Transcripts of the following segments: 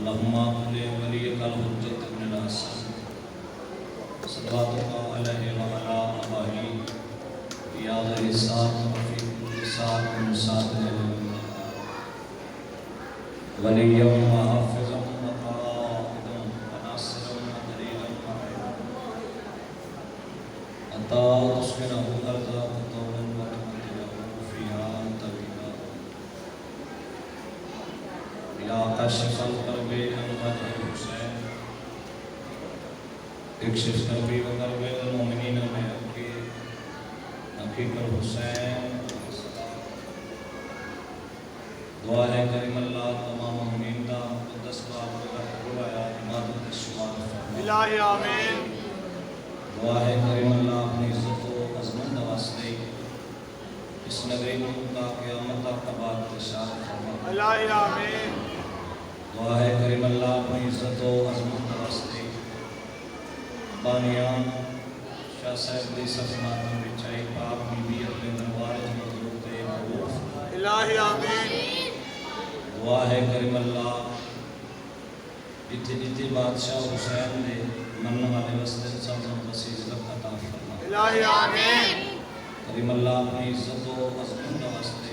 अल्लाहुम्मा कुल्ले वलियकल हुज्जत इब्न हसन सल्लल्लाहु अलैहि व अला आलिहि या ज़िसात फी कुल्ली सात मुसादिल वलिय्यम व हाफ़िज़म व क़ाइदम व नासिरम व दलीलम व अता तुस्किनहु अर्ज़ा व तौबन व तुमतिनहु फ़ीहा तवीला या काशिफ़ल कर्बे अन वजह हुसैन इक्शिफ़ कर्बी व कर्बे अल मोमिनीन में अकीक़ल हुसैन। दुआ है करीम अल्लाह तमाम मोमिनीन दा मुक़द्दस बाब का बुलाया इबादत शुमार इलाही आमीन। दुआ है करीम अल्लाह अपनी इज़्ज़त व अज़मत वास्ते इस नगरी को ता क़यामत तक आबाद इरशाद फरमा इलाही आमीन। दुआ है करीम अल्लाह अपनी इज़्ज़त व अज़मत वास्ते बानियान शाह साहब दी सफ़मात में बिछाई पाक बीबी अपने दरबार में मौजूद थे मरूफ इलाही आमीन। दुआ है करीम अल्लाह जिथे जिथे बादशाह हुसैन ने मन वाले वस्ते समझम वसीज अता फरमा इलाही आमीन। करीम अल्लाह अपनी इज़्ज़त व अज़मत वास्ते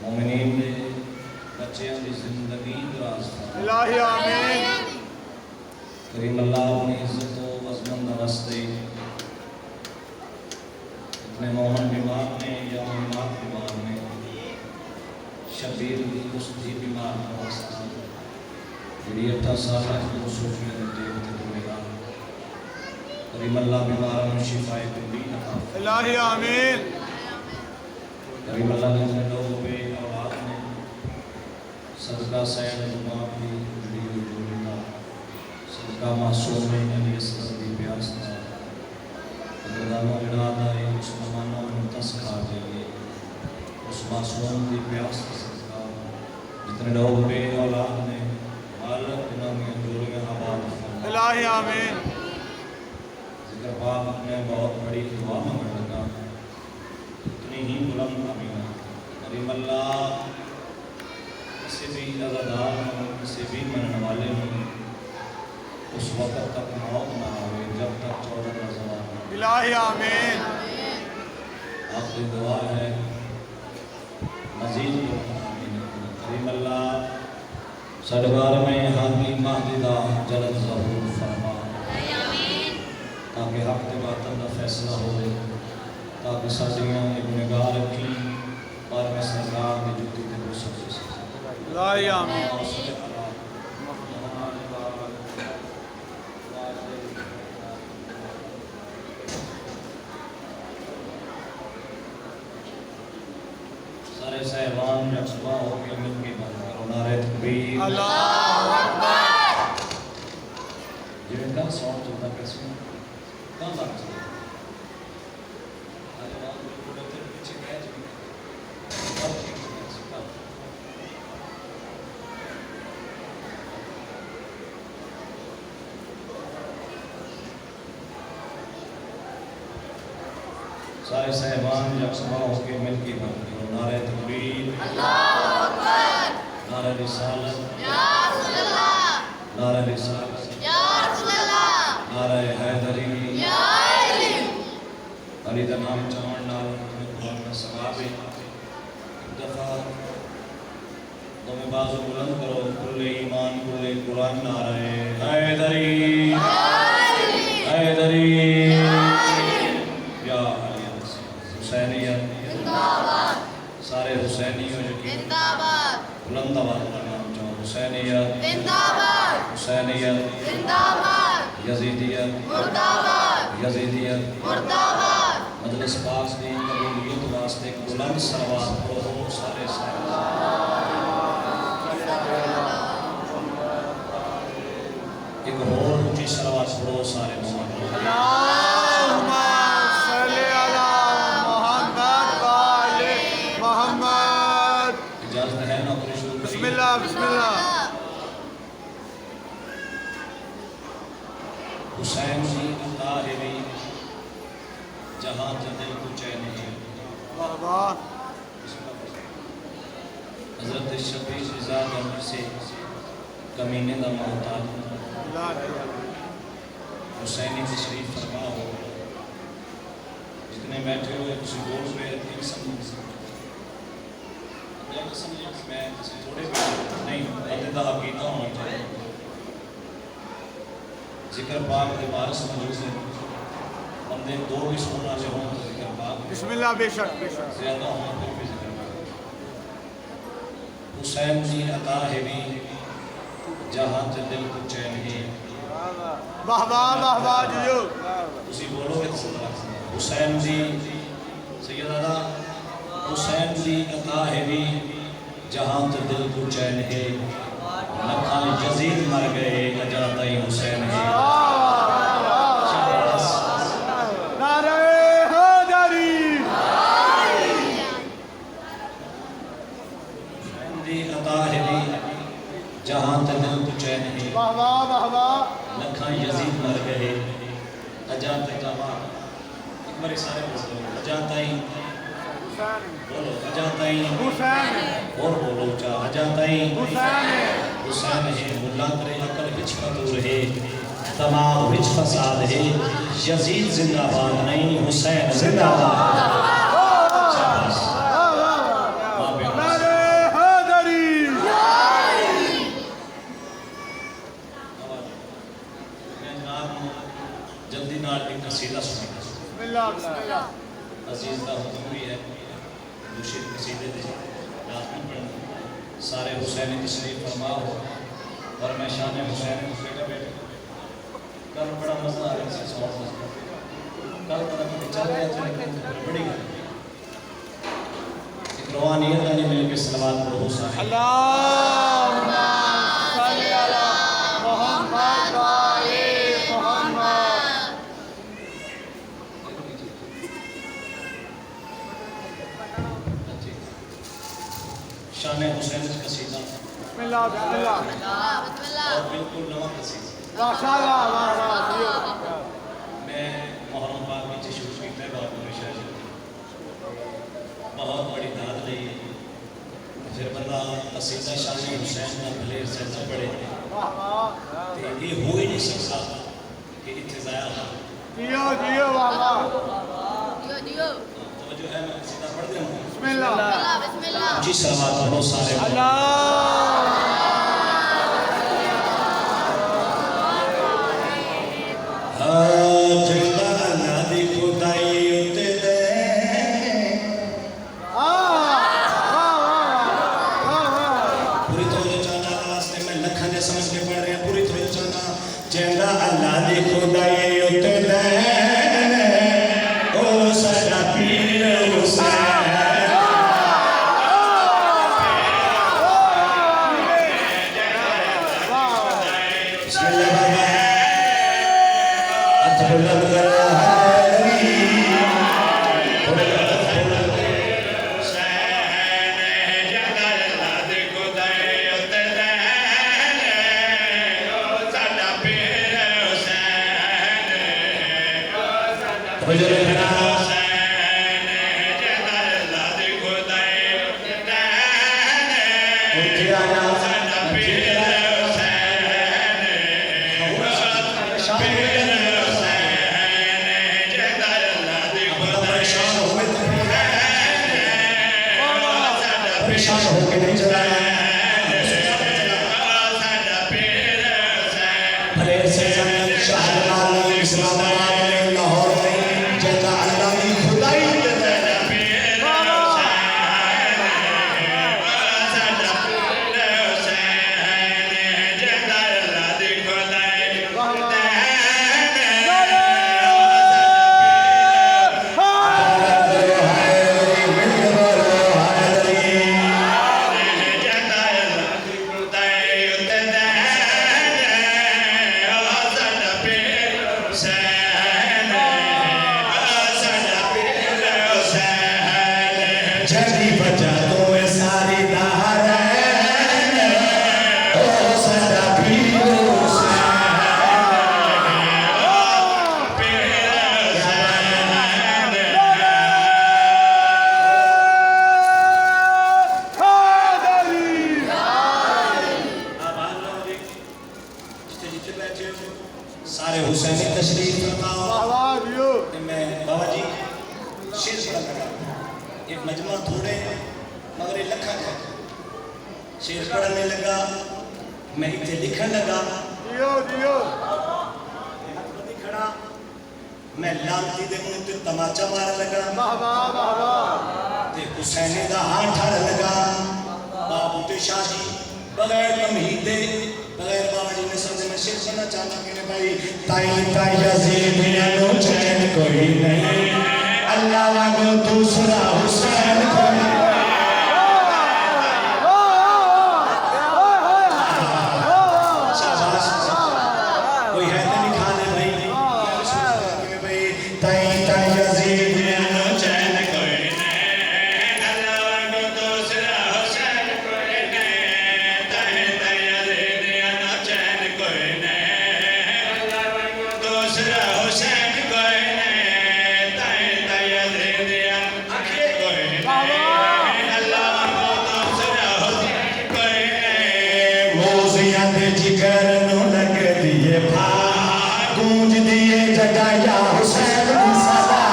मोमिनीन ने बच्चों की जिंदगी दराज फरमा इलाही आमीन। करीम अल्लाह अपनी इज़्ज़त व अज़मत वास्ते अपने मोहन बीमार ने या मोहम्मद बीमार ने शबीर की कुश्ती बीमार वास्ते जी 8 साल सूफियों ने देव तक मिला करीम अल्लाह बीमार में शिफाए कुल्ली अता इलाही आमीन। करीम अल्लाह ने लोग पे औलाद ने सदका सैन जुमा की वीडियो जोड़ना सदका मासूम में अली असगर दी प्यास था अल्लाह जड़ा दा उस ममानो मुंतसखा देंगे उस मासूम की प्यास का सदका जितने लोग पे औलाद ने मालिक इन्होंने जोड़ियां आबाद फरमा इलाही आमीन। जिक्र बाप अपने बहुत बड़ी दुआ मांगने लगा इतनी ही बुलंद आमीन करीम अल्लाह किसी भी अज़ादार हो किसी भी मरने वाले हो उस वक़्त तक मौत ना आवे जब तक 14 रज़वान इलाही आमीन। आखिरी दुआ है मज़ीद करीम अल्लाह सरकार में हादी महदीदा जल्द ज़हूर फरमा ताकि हक के बातन का फैसला हो ताकि साड़ियाँ गुनहगार रखी पर में सरकार की जुती के हो सके इलाही आमीन। सारे सहबान जज्बा होकर मिलके बात करो नारे तकबीर अल्लाहु अकबर। जिनका साउंड चलता कैसे कहाँ बात चल पीछे गए सारे सहबान जज्बा होकर मिलके बात करो नारे तकबीर अल्लाहु अकबर। नारे रिसालत या रसूल अल्लाह। नारे रिसालत या रसूल अल्लाह। नारे हैदरी या अली। अली का नाम चावण नाल कुरान का सवाब है एक दफ़ा तुम्हें बाजू बुलंद करो कुल्ले ईमान कुल्ले कुरान नारे हैदरी हैदरी या हुसैनियत जिंदाबाद। सारे हुसैनियों की जिंदाबाद। बुलंद आवाज़ का नाम चाहो हुसैनियत जिंदाबाद। हुसैनियत जिंदाबाद। यजीदियत मुर्दाबाद। यजीदियत मुर्दाबाद। मजलिस पाक की कबूलियत वास्ते एक बुलंद सलवात पढ़ो सारे एक और ऊंची सलवात पढ़ो सारे अल्लाहुम्मा सल्ली अला मुहम्मद व आले मुहम्मद। इजाजत है नौकरी शुरू करिए बिस्मिल्लाह बिस्मिल्लाह। हुसैन जी ताहिरी जहाँ दिल को चैन है वाह वाह। हज़रत शबीर रज़ा गंज से कमीने का मोहताज अल्लाह अल्लाह हुसैनी तशरीफ फरमा हो। जितने बैठे हुए किसी बोल पे तीन समझ मैं थोड़े नहीं बंदे का अकीदा होना चाहिए। जिक्र पाक के बारिश मौजूद है, बंदे दो भी सुनना से हों तो जिक्र पाक बिस्मिल्लाह बेशक बेशक ज्यादा होना फिर भी जिक्र पाक। हुसैन जी अता है भी जहाँ से दिल को चैन है। वाह वाह वाह वाह जियो उसी बोलोगे तो हुसैन जी सैयदा हुसैन जी अता है भी जहाँ तो दिल को चैन है। लखा यजीद मर गए अजाता ही हुसैन है। नारे हैदरी हुसैन जी अता है भी जहाँ तो दिल को चैन है। वाह वाह वाह वाह लखा यजीद मर गए अजाता जमा एक बार सारे अजाता ही बोलो अजाता ही हुसैन और बोलो चा अजाता ही हुसैन हुसैन है। मुल्ला करे अकल विच फतूर है, तमाम विच फसाद है। यजीद जिंदाबाद नहीं हुसैन जिंदाबाद। शाबाश। वाह बेटा। नारे हैदरी मैं जनाब जल्दी नाल एक कसीदा सुनाऊंगा। बिस्मिल्लाह बिस्मिल्लाह अजीज का हुक्म भी है दूसरे कसीदे दे लाजमी पढ़ना। सारे हुसैन तशरीफ फरमा हो और मैं शान हुसैन बेटा बेटे कल बड़ा मजा आ रहा है सॉन्ग में। कल पता नहीं चल रहा था लेकिन बड़ी गल एक रवानियत वाली मिल के सलावत पढ़ो सारे। अल्लाहुम्मा सल्ली अला मुहम्मद व आले मुहम्मद शान हुसैन का कसीदा बिस्मिल्लाह बिस्मिल्लाह और बिल्कुल नवा कसीदा माशाअल्लाह वाह वाह जियो मैं मुहर्रम पाक में शुरू किया बात हमेशा बहुत बड़ी दाद ली। फिर बंदा कसीदा शान हुसैन का भले सजदा पड़े वाह वाह तो ये हो ही नहीं सकता कि इतने ज़ाया हो। जियो जियो वाह वाह तो जो है मैं कसीदा पढ़ दूँ बिस्मिल्लाह जी सलावत पढ़ो सारे। अल्लाह जिंदा अल्लाह दी खुदाई उते दे पूरी तवज्जो चाहना वास्ते मैं लखन दे समझ के पढ़ रहा पूरी तवज्जो चाहना। जिंदा अल्लाह दी खुदाई उते दे ओ साडा पीर हुसैन। परेशान होके नहीं चलाया भले से जन्नत शाहजहां इस्लामाबाद में लाहौर में जगह अल्लाह की खुदाई ये मजमा थोड़े मगर ये लखा है। शेर पढ़ने लगा, मैं इतने लिखन लगा, जियो जियो खड़ा मैं लालती दे मुंह ते तमाचा मार लगा। वाह वाह वाह वाह ते हुसैन दा हाथ ठाड़ लगा। बाबू ते शाह जी बगैर तमहीद दे बगैर बाबा जी ने समझे में शेर सुनना चाहता कि भाई ताई ताई यजीदियां नो चैन कोई नहीं, अल्लाह वांगू दूसरा हुसैन कोई नहीं। शाबाश, कोई है तो नहीं खाने भाई। भाई ताई ताई यजीदियां नो चैन कोई नहीं, अल्लाह वांगू दूसरा हुसैन कोई नहीं। ताई ताई यजीदियां नो चैन कोई नहीं, अल्लाह वांगू दूसरा हुसैन कोई नहीं। ताई ताई यजीदियां आखे कोई नहीं, अल्लाह वांगू दूसरा हुसैन कोई नहीं। मोज़ियां दे जिगर नु लग दिए भा, गूंज दिए जगह या हुसैन दी सदा।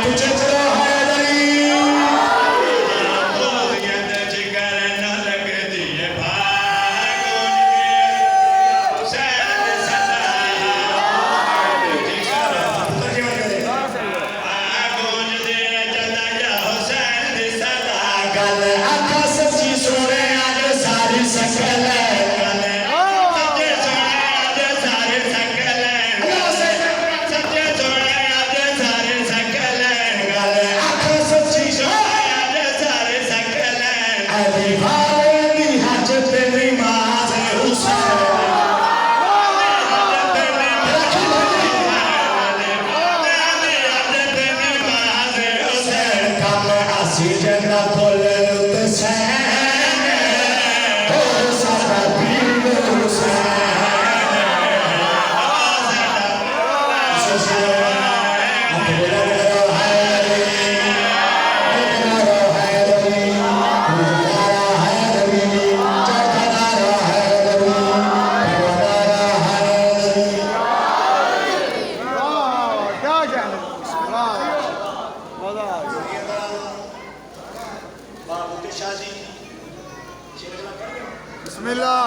तुझे चलो हैदरी, मोज़ियां दे जिगर नु लग दिए भा, गूंज दिए हुसैन दी सदा। गूंज दिए जगह या हुसैन दी सदा। गल आखा सच्ची सोने आज सारी सकल है। गल सच्चे सोने आज सारी सकल है। सच्चे सोने आज सारी सकल है। गल आखा सच्ची सोने आज सारी सकल है। अली भाई दी हज ते नमाज हुसैन, क्या कहने वाह मजा आ गया बाबू के शाह जी शेर पढ़ गए। बिस्मिल्लाह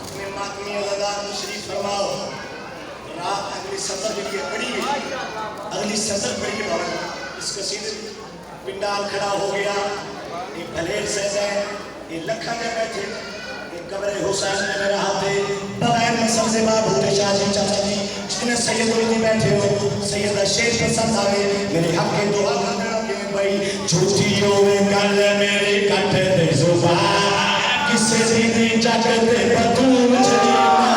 अपने मातमी अज़ादार तशरीफ फरमाओ। रात अगली सतर के लिए पड़ी गई, अगली सतर पड़ी के बाद इस कसीदे पिंडाल खड़ा हो गया। ये भलेर से ये लखा में बैठे, ये कब्र हुसैन में मेरा हाथ है बगैर में सबसे बाबू के शाह जी चाचा जी जितने सैयद उल्दी बैठे हो, सैयद शेर पसंद आवे मेरे हक के दुआ करना कि भाई झूठियों में गल मेरी कट दे जुबान, किसे दी जग दे बतूल जलीना।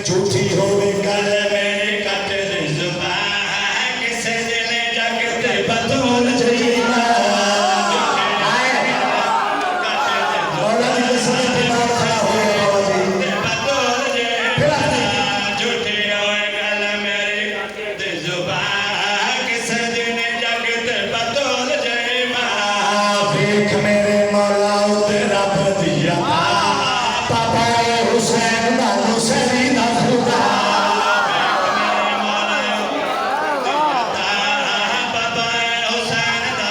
झूठी हो गल मेरी कट दे जुबान, किसे दिले जग ते बतूल जलीना। मौला जी के साथ दिमाग खड़ा हो गया बाबा जी। झूठी हो गल मेरी कट दे जुबान, किसे दिले जग ते बतूल जलीना। देख मेरे मौला उते रब दिया पापा हुसैन दा हुसैनी दा खुदा। पापा हुसैन दा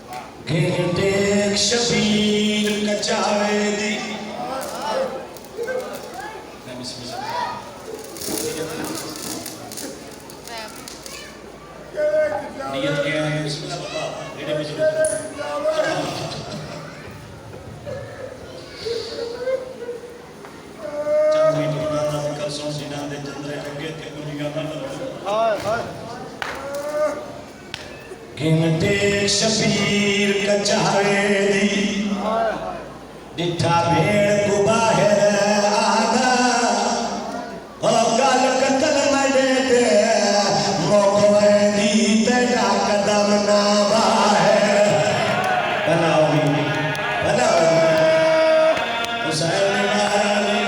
घंटे शबीर कचावे दी नियत क्या है बिस्मिल्लाह बाबा रेडी में जरूर चंद मिनट गाना कल सो सीना दे चंद्रे लगे थे दुनिया ना हाय हाय घंटे शबीर कचावे दी डिठा भेड़ को बाहर आगा ओ गल कतल मजे ते मोकवे दी तेरा कदम ना बाहर बनाओ हुसैन महारानी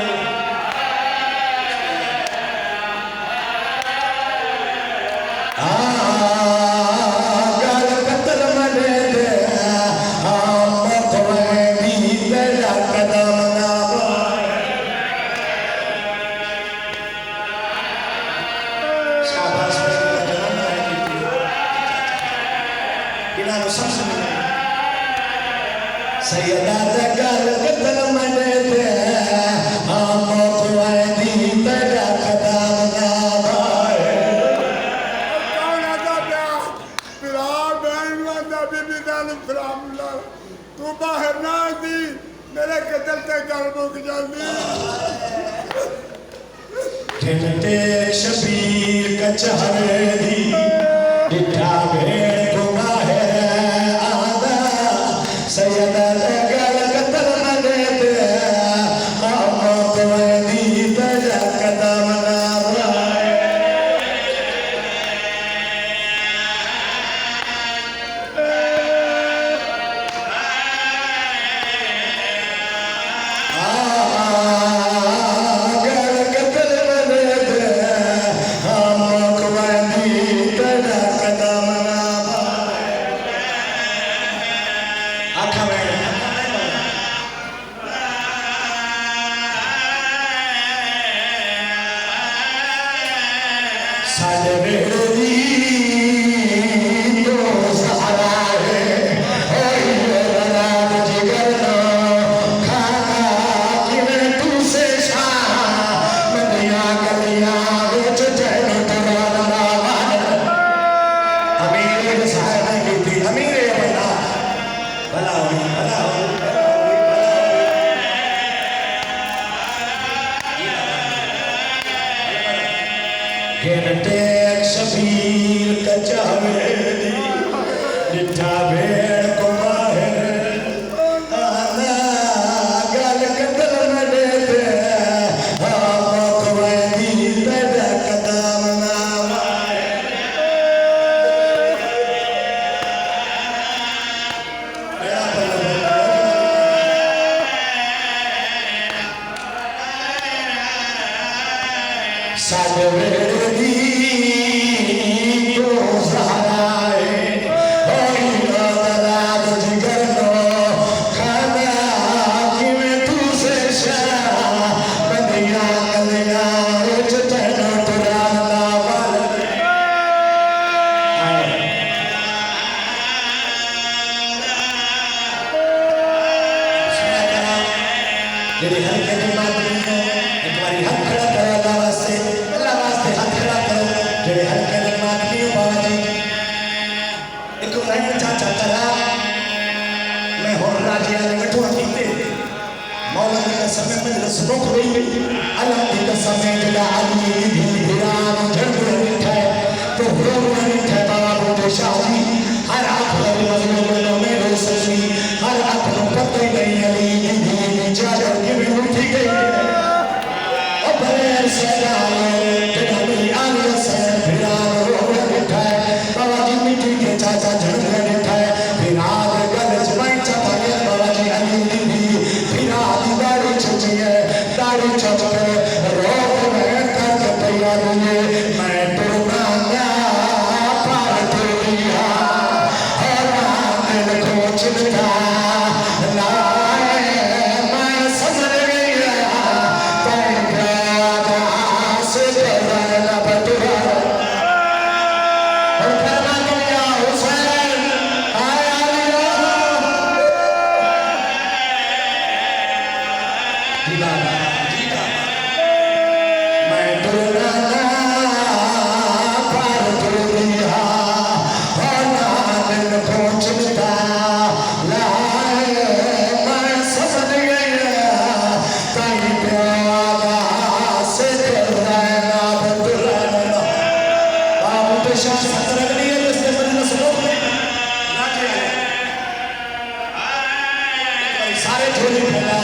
सैयदा जगल कदल मने दे हम खुआदी तेरा कदम ना भाए कौन आता प्यार बिलाल बहन वादा बीबी दाल फराम ला तू बाहर ना दी मेरे कदल ते गल मुक जांदी घंटे शबीर कचहरे दी डिठा भेड़ को बाहर आदा सैयदा जगल कदल मने दे हम खुआदी तेरा कदम ना भाए शबीर कचावे दी डिठा भेड़ को बाहर आना गल कदल मने दे हम खुआदी तेरा कदम ना भाए साडे वेड़े दी मेरे हल्के की बात नहीं है एक बारी हाथ खड़ा करो अल्लाह वास्ते हाथ खड़ा करो मेरे हल्के की बात नहीं है बाबा जी एक बारी चाचा करा मैं हो राजिया ने बैठो कीते मौला के समय में रसूलों को नहीं अल्लाह के समय जड़ा अली दी हिरान झंडे उठाए तो हो उठे बाबा को शादी हर आंख में मजनू में रोशनी हर आंख में पता नहीं अली दी जाकर के भी उठी गई और भले सदा के नबी आने से फिरान रोने उठाए बाबा जी मिट्टी के चाचा झंडे उठाए फिरान गले जमाई चाचा के बाबा जी अली दी फिरान दाढ़ी छुची है दाढ़ी छुच के रोक में करके तैयार हुए मैं टूटा गया पार टूट गया और दिल को चिपका बाबा जी बाबा मैं तुरना पर तुरिया होना दिल पहुंचता लाए मैं समझ गया कहीं प्यारा से करना बदलना बाबू तो शायद सतर नहीं है इससे बदलना सुनो सारे झोली फैला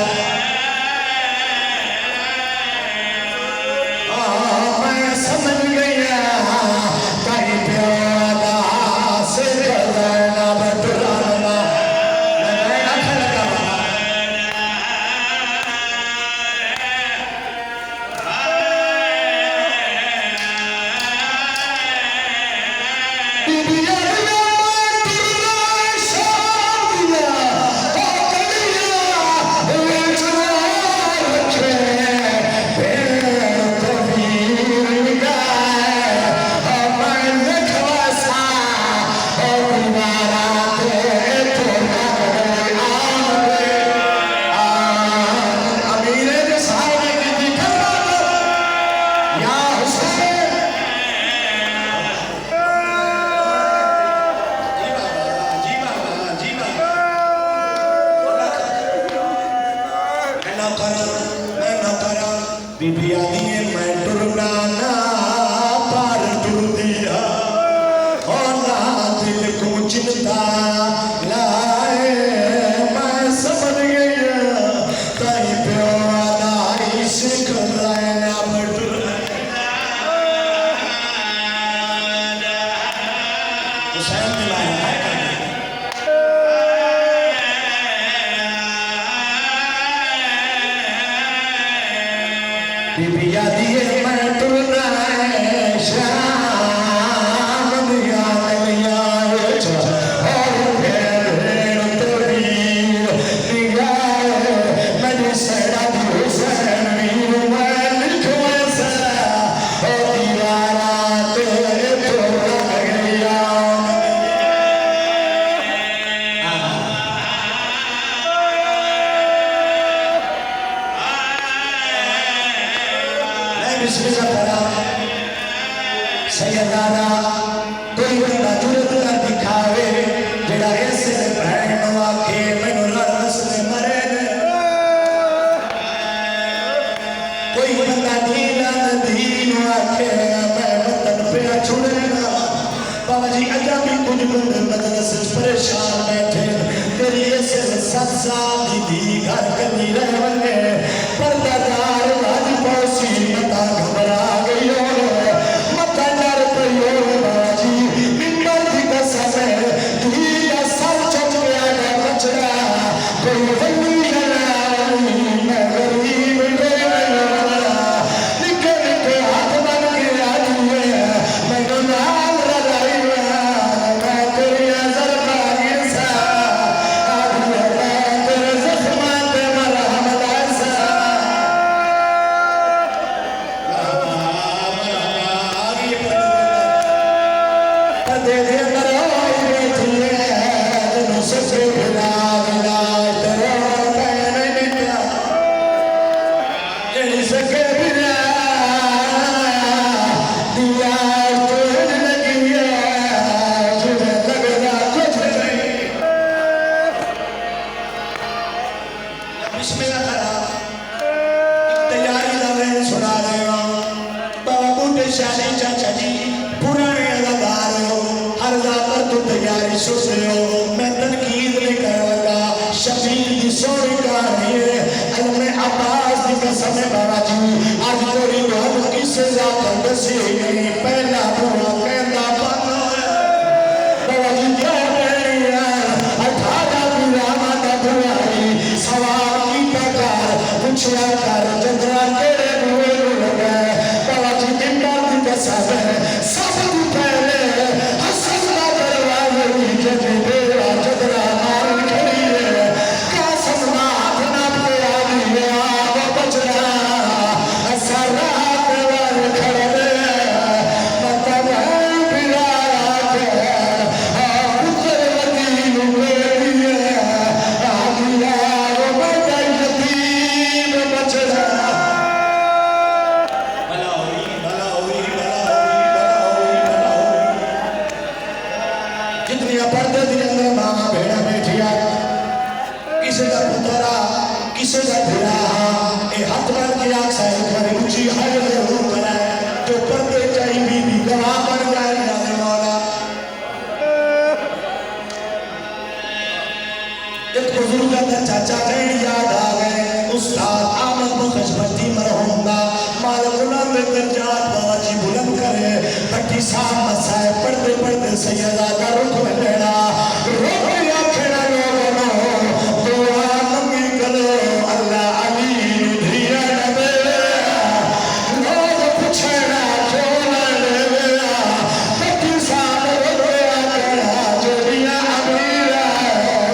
मैं समझ गया कहीं प्यादा से करना बदलना मैं लगा बीबी आदि मैं टुरना ना पार टुर दिया और ना दिल को चिंता लाए मैं समझ गया कहीं प्यादा इसे करना बटुर हुसैन दिलाया बीबी आदि मैं तुरना शाम दिया लिया और फिर तेरी निगाह मैंने सड़ा दी हुसैन वीर मैं लिखवा सा और दीवारा तेरे तो गया बिस्मिल्लाह करा सैयदाना कोई बंदा जुरत ना दिखावे जेड़ा ऐसे भैन नु आखे मैनू रस ने मरे ने कोई बंदा दीना दीन आखे मैं वतन पे छुड़ना बाबा जी अजा भी कुछ बंदे मदरस परेशान बैठे तेरी ऐसे 7 साल दी घर कनी रह वने पर्दादार राज पड़ोसी मता घबरा गई मता डर पई बाजी मिंबर की कसम धी का सर चुक गया ना बचड़ा कोई वली मैं गरीब निके निके हाथ बन के आई मैं नाम लगाई मैं तेरी नजर पागी सा तेरे जख्मां पे मरहमत ऐसा दे दे मरोई बैठी है तनु ससे बिना बिना तेरा पैर निकला ये सके बिना दिया तोड़ लगी है तुझे लगना कुछ नहीं बिस्मिल्लाह करा तैयारी लगे सुना रहे हो बाबा बूटे शादी चाचा जी पुराने अदाकार हो हर जाकर तो तैयारी सोच रहे हो मैं तनकीद नहीं करूंगा शबीर की सोनी कहानी है अलमे अब्बास की कसम है बाबा जी आज कोई लोग किसे जाकर दसी नहीं पहला बुरा कहना पाना बाबा जी क्या नहीं यार 18 पिरामा का बुराई सवाल की प्रकार पूछा कर चंद्रा तेरे हुए लगे बाबा जी दिन रात की कसम है सब पहले हसन का दरवाजे जब बेरा चंद्रा मार खड़ी है कसम हाथ ना पे आ गया बचना सारा परिवार खड़े मतलब बिना के पुत्र वकील हुए आ गया वो बड़ा यतीम बचे किसे का पुतरा किसे का भिरा ए हाथ भर के आशा है घर ऊंची है जरूर कराए जो पर्दे चाही बीबी गवाह बन जाए जाने मौला एक बुजुर्ग का चाचा बहन याद आ गए उस्ताद आमद मुखशबती मरहूम दा माल बुलंद दर्जात बाजी बुलंद करे बट्टी साहब मसाए पढ़ते पढ़ते सैयदा का रुख लेना रुख या खेड़ा लोगों दुआ मंगी करो अल्लाह अली धिया दे लोग पूछना क्यों न देवेला बट्टी साहब रोया खेड़ा जोड़िया अमीरा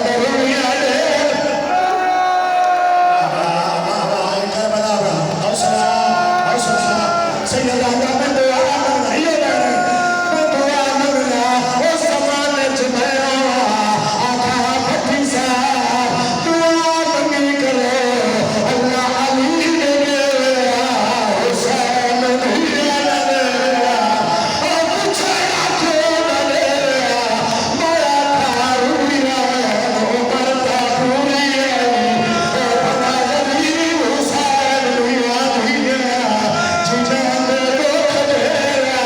दुनिया दे करबला हौसला हौसला सैयदा का मैं दुआ नहीं है मैं दुआ मंगना ओ समाने च मैं आका भट्टी सा दुआ मंगी करो अल्लाह अली दे हुसैन धिया दे ओ पूछना क्यों न दे माया खारूया उमर ता पूरी ओ बना जली हुसैन धिया धिया जिजान दुख देरा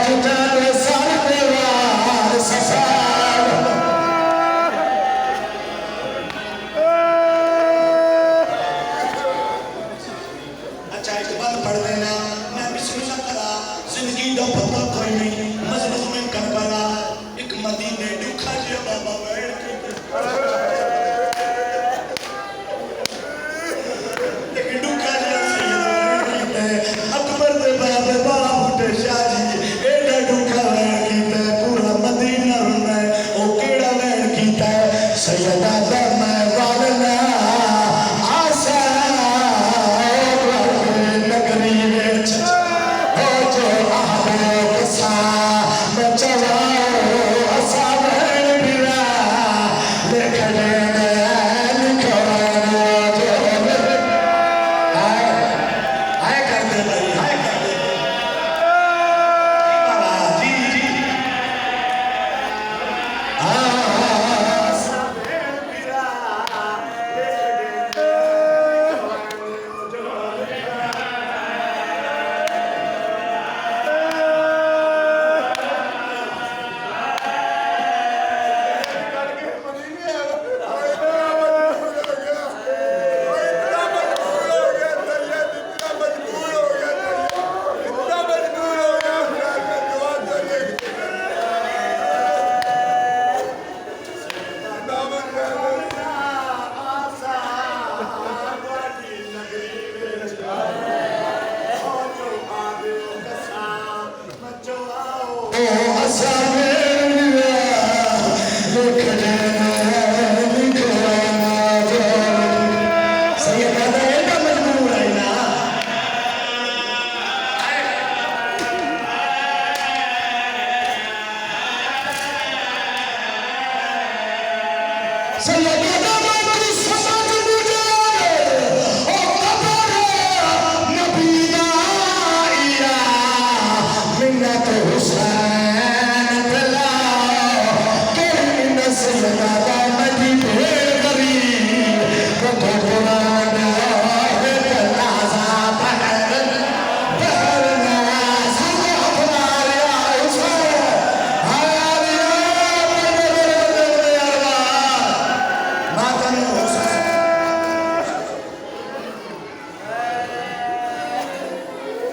जिजान सर देवार ससार अच्छा एक बात पढ़ लेना मैं बिस्मिल्लाह करा जिंदगी दा पता कोई नहीं मजलूम में करबला एक मदीने दुखा जे बाबा बैठ के एक दुखा जे सैयद अकबर दे बाबे बाबूटे शाजी एडा दुखा वैन कीता पूरा मदीना रोना ओ केड़ा वैन कीता सैयदा दा मैं वालना आसा नगरी विच हो जो आहले कसा बचवाओ असा वैन बिरा लिख लेने लिखवानो जो हाय करते भाई हाय करते बाबा जी जी आसा वैन बिरा लिख सैयदा